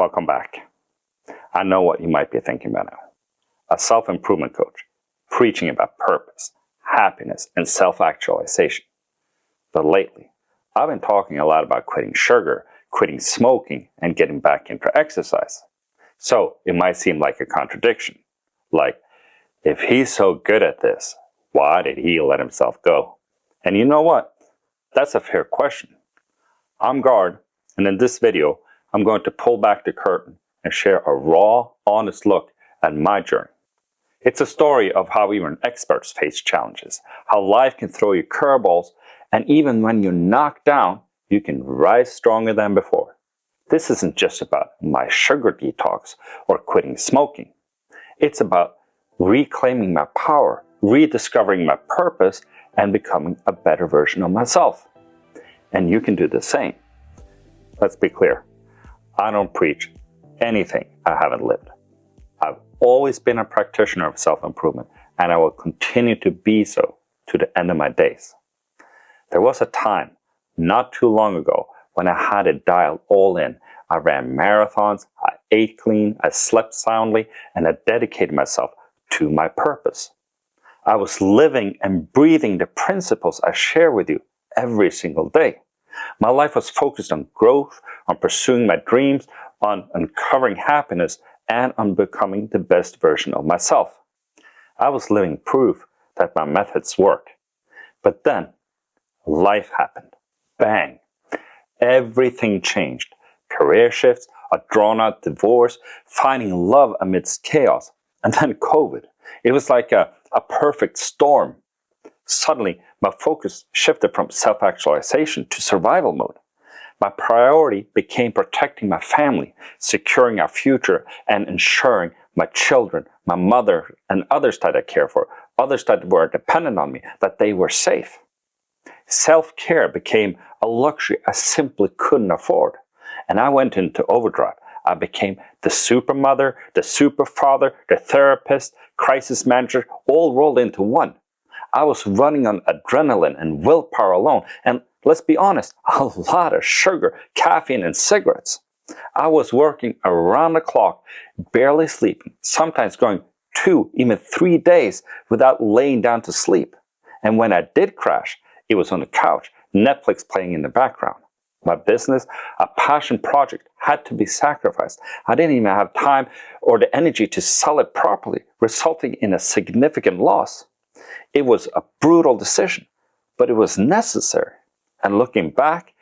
Welcome back. I know what you might be thinking about now. A self-improvement coach preaching about purpose, happiness, and self-actualization. But lately, I've been talking a lot about quitting sugar, quitting smoking, and getting back into exercise. So it might seem like a contradiction. Like, if he's so good at this, why did he let himself go? And you know what? That's a fair question. I'm Gard, and in this video, I'm going to pull back the curtain and share a raw, honest look at my journey. It's a story of how even experts face challenges, how life can throw you curveballs, and even when you're knocked down, you can rise stronger than before. This isn't just about my sugar detox or quitting smoking. It's about reclaiming my power, rediscovering my purpose, and becoming a better version of myself. And you can do the same. Let's be clear. I don't preach anything I haven't lived. I've always been a practitioner of self-improvement, and I will continue to be so to the end of my days. There was a time, not too long ago, when I had it dialed all in. I ran marathons, I ate clean, I slept soundly, and I dedicated myself to my purpose. I was living and breathing the principles I share with you every single day. My life was focused on growth, on pursuing my dreams, on uncovering happiness, and on becoming the best version of myself. I was living proof that my methods work. But then, life happened. Bang! Everything changed. Career shifts, a drawn-out divorce, finding love amidst chaos, and then COVID. It was like a perfect storm. Suddenly, my focus shifted from self-actualization to survival mode. My priority became protecting my family, securing our future, and ensuring my children, my mother, and others that I care for, others that were dependent on me, that they were safe. Self-care became a luxury I simply couldn't afford. And I went into overdrive. I became the super mother, the super father, the therapist, crisis manager, all rolled into one. I was running on adrenaline and willpower alone, and let's be honest, a lot of sugar, caffeine, and cigarettes. I was working around the clock, barely sleeping, sometimes going 2, even 3 days without laying down to sleep. And when I did crash, it was on the couch, Netflix playing in the background. My business, a passion project, had to be sacrificed. I didn't even have time or the energy to sell it properly, resulting in a significant loss. It was a brutal decision, but it was necessary. And looking back,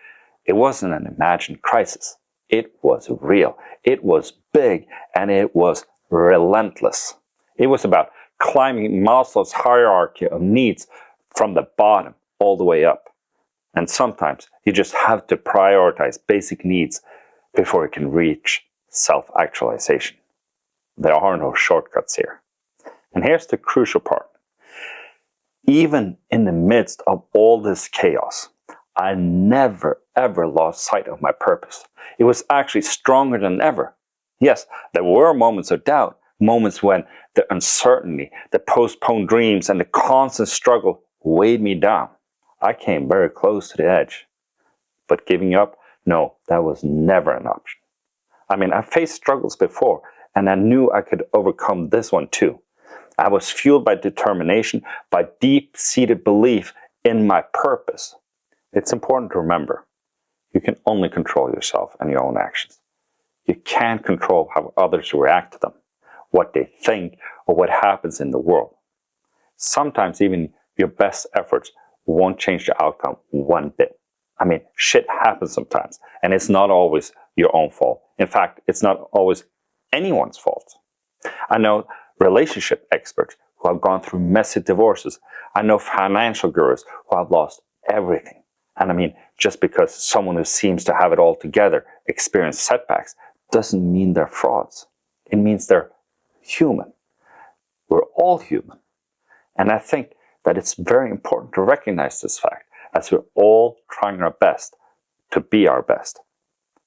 it wasn't an imagined crisis. It was real. It was big, and it was relentless. It was about climbing Maslow's hierarchy of needs from the bottom all the way up. And sometimes you just have to prioritize basic needs before you can reach self-actualization. There are no shortcuts here. And here's the crucial part. Even in the midst of all this chaos, I never ever lost sight of my purpose. It was actually stronger than ever. Yes, there were moments of doubt, moments when the uncertainty, the postponed dreams, and the constant struggle weighed me down. I came very close to the edge. But giving up? No, that was never an option. I mean, I faced struggles before, and I knew I could overcome this one too. I was fueled by determination, by deep-seated belief in my purpose. It's important to remember, you can only control yourself and your own actions. You can't control how others react to them, what they think, or what happens in the world. Sometimes even your best efforts won't change the outcome one bit. I mean, shit happens sometimes, and it's not always your own fault. In fact, it's not always anyone's fault. I know relationship experts who have gone through messy divorces. I know financial gurus who have lost everything. And I mean, just because someone who seems to have it all together experiences setbacks doesn't mean they're frauds. It means they're human. We're all human. And I think that it's very important to recognize this fact as we're all trying our best to be our best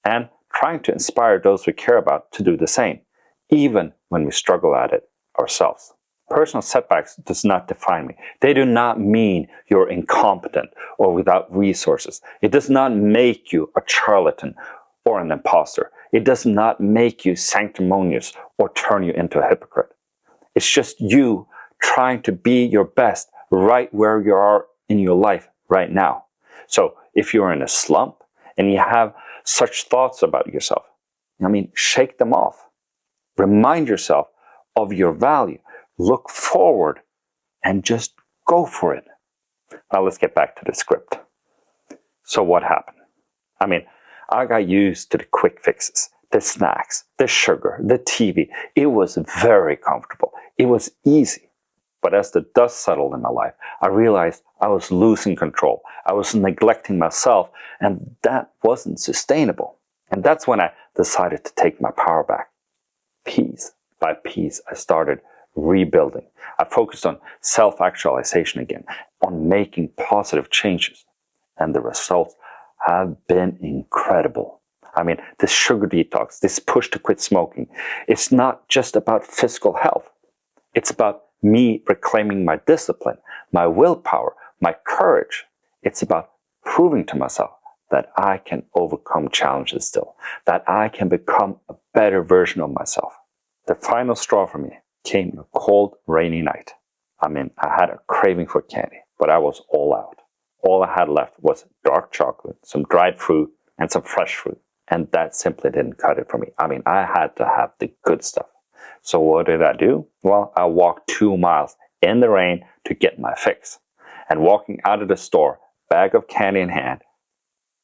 and trying to inspire those we care about to do the same, even when we struggle at it ourselves. Personal setbacks does not define me. They do not mean you're incompetent or without resources. It does not make you a charlatan or an imposter. It does not make you sanctimonious or turn you into a hypocrite. It's just you trying to be your best right where you are in your life right now. So if you're in a slump and you have such thoughts about yourself, shake them off. Remind yourself of your value. Look forward and just go for it. Now let's get back to the script. So what happened? I got used to the quick fixes, the snacks, the sugar, the TV. It was very comfortable. It was easy. But as the dust settled in my life, I realized I was losing control. I was neglecting myself, and that wasn't sustainable. And that's when I decided to take my power back. Piece by piece, I started rebuilding. I focused on self-actualization again, on making positive changes. And the results have been incredible. This sugar detox, this push to quit smoking, it's not just about physical health. It's about me reclaiming my discipline, my willpower, my courage. It's about proving to myself that I can overcome challenges still, that I can become a better version of myself. The final straw for me came a cold, rainy night. I had a craving for candy, but I was all out. All I had left was dark chocolate, some dried fruit, and some fresh fruit. And that simply didn't cut it for me. I had to have the good stuff. So what did I do? Well, I walked 2 miles in the rain to get my fix. And walking out of the store, bag of candy in hand,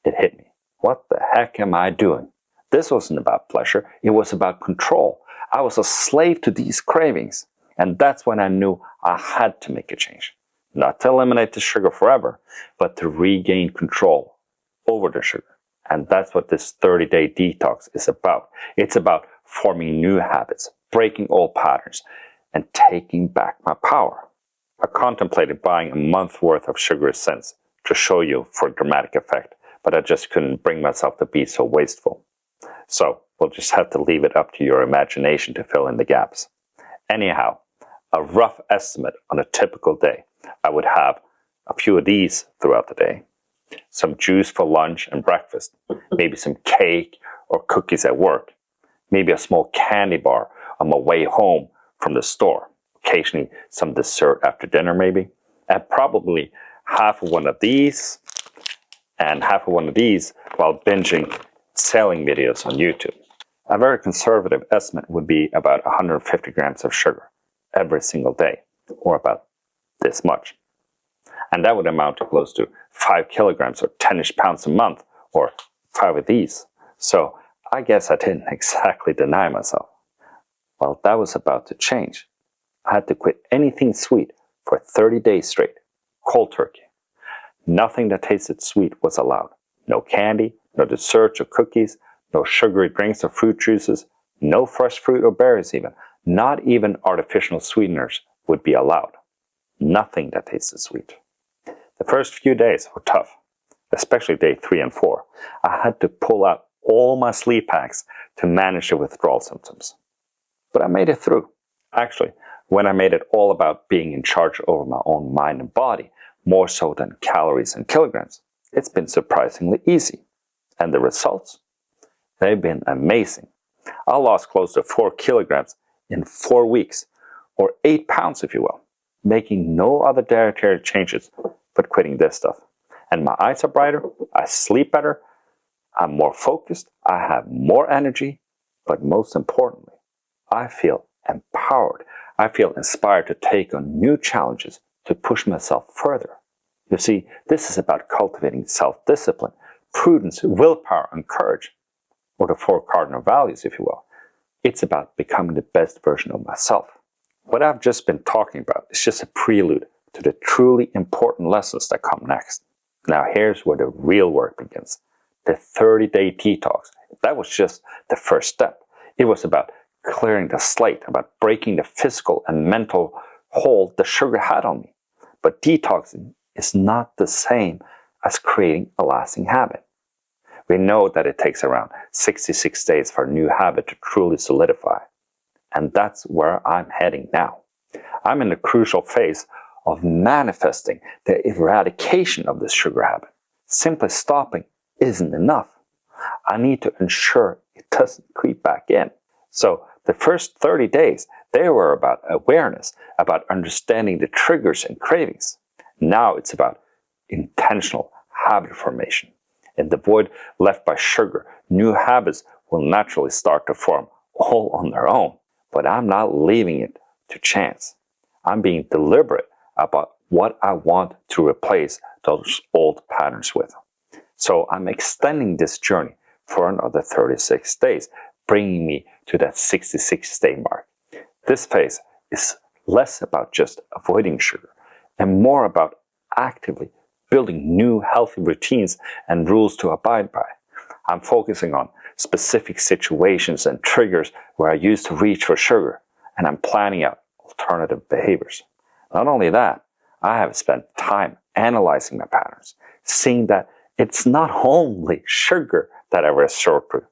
it hit me. What the heck am I doing? This wasn't about pleasure. It was about control. I was a slave to these cravings. And that's when I knew I had to make a change. Not to eliminate the sugar forever, but to regain control over the sugar. And that's what this 30-day detox is about. It's about forming new habits, breaking old patterns, and taking back my power. I contemplated buying a month's worth of sugary scents to show you for dramatic effect, but I just couldn't bring myself to be so wasteful. So we'll just have to leave it up to your imagination to fill in the gaps. Anyhow, a rough estimate on a typical day, I would have a few of these throughout the day. Some juice for lunch and breakfast, maybe some cake or cookies at work, maybe a small candy bar on my way home from the store, occasionally some dessert after dinner maybe, and probably half of one of these and half of one of these while binging selling videos on YouTube. A very conservative estimate would be about 150 grams of sugar every single day, or about this much. And that would amount to close to 5 kilograms or 10-ish pounds a month, or 5 of these. So I guess I didn't exactly deny myself. Well, that was about to change. I had to quit anything sweet for 30 days straight, cold turkey. Nothing that tasted sweet was allowed. No candy, no desserts or cookies, no sugary drinks or fruit juices, no fresh fruit or berries even. Not even artificial sweeteners would be allowed. Nothing that tasted sweet. The first few days were tough, especially day 3 and 4. I had to pull out all my sleep hacks to manage the withdrawal symptoms. But I made it through. Actually, when I made it all about being in charge over my own mind and body, more so than calories and kilograms, it's been surprisingly easy. And the results? They've been amazing. I lost close to 4 kilograms in 4 weeks, or 8 pounds if you will, making no other dietary changes but quitting this stuff. And my eyes are brighter, I sleep better, I'm more focused, I have more energy, but most importantly, I feel empowered. I feel inspired to take on new challenges, to push myself further. You see, this is about cultivating self-discipline, prudence, willpower, and courage, or the 4 cardinal values, if you will. It's about becoming the best version of myself. What I've just been talking about is just a prelude to the truly important lessons that come next. Now here's where the real work begins. The 30-day detox. That was just the first step. It was about clearing the slate, about breaking the physical and mental hold the sugar had on me. But detoxing is not the same as creating a lasting habit. We know that it takes around 66 days for a new habit to truly solidify. And that's where I'm heading now. I'm in the crucial phase of manifesting the eradication of this sugar habit. Simply stopping isn't enough. I need to ensure it doesn't creep back in. So the first 30 days, they were about awareness, about understanding the triggers and cravings. Now it's about intentional habit formation. In the void left by sugar, new habits will naturally start to form all on their own. But I'm not leaving it to chance. I'm being deliberate about what I want to replace those old patterns with. So I'm extending this journey for another 36 days, bringing me to that 66-day mark. This phase is less about just avoiding sugar and more about actively building new healthy routines and rules to abide by. I'm focusing on specific situations and triggers where I used to reach for sugar, and I'm planning out alternative behaviors. Not only that, I have spent time analyzing my patterns, seeing that it's not only sugar that I resort to,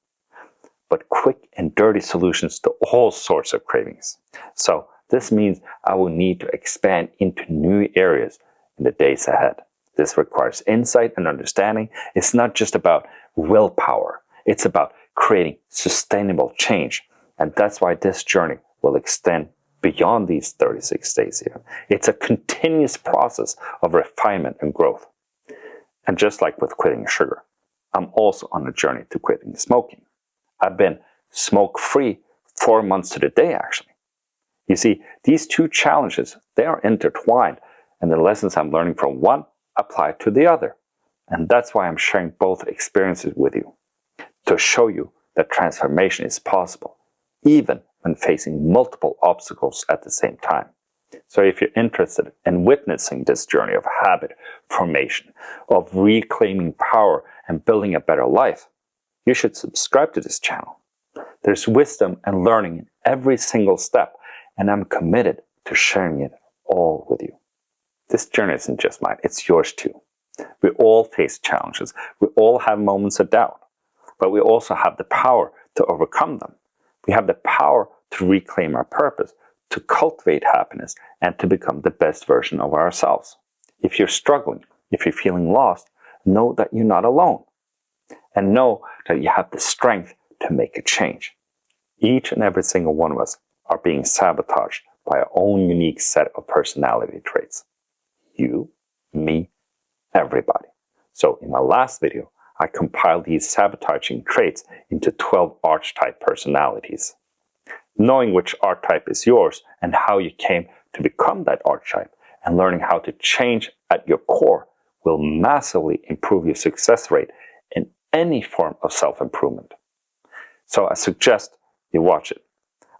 but quick and dirty solutions to all sorts of cravings. So this means I will need to expand into new areas in the days ahead. This requires insight and understanding. It's not just about willpower. It's about creating sustainable change. And that's why this journey will extend beyond these 36 days here. It's a continuous process of refinement and growth. And just like with quitting sugar, I'm also on a journey to quitting smoking. I've been smoke-free 4 months to the day, actually. You see, these two challenges, they are intertwined, and the lessons I'm learning from one apply to the other. And that's why I'm sharing both experiences with you, to show you that transformation is possible, even when facing multiple obstacles at the same time. So if you're interested in witnessing this journey of habit formation, of reclaiming power and building a better life, you should subscribe to this channel. There's wisdom and learning in every single step, and I'm committed to sharing it all with you. This journey isn't just mine, it's yours too. We all face challenges. We all have moments of doubt, but we also have the power to overcome them. We have the power to reclaim our purpose, to cultivate happiness, and to become the best version of ourselves. If you're struggling, if you're feeling lost, know that you're not alone. And know that you have the strength to make a change. Each and every single one of us are being sabotaged by our own unique set of personality traits. You, me, everybody. So in my last video, I compiled these sabotaging traits into 12 archetype personalities. Knowing which archetype is yours and how you came to become that archetype and learning how to change at your core will massively improve your success rate in any form of self-improvement. So I suggest you watch it.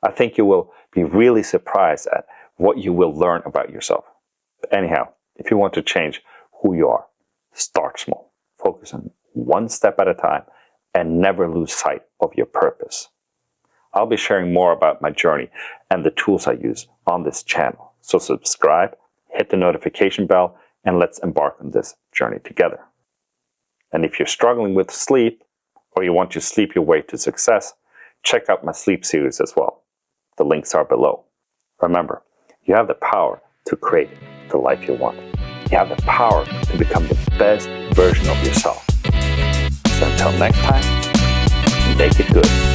I think you will be really surprised at what you will learn about yourself. But anyhow, if you want to change who you are, start small. Focus on one step at a time and never lose sight of your purpose. I'll be sharing more about my journey and the tools I use on this channel. So subscribe, hit the notification bell, and let's embark on this journey together. And if you're struggling with sleep, or you want to sleep your way to success, check out my sleep series as well. The links are below. Remember, you have the power to create the life you want. You have the power to become the best version of yourself. So until next time, make it good.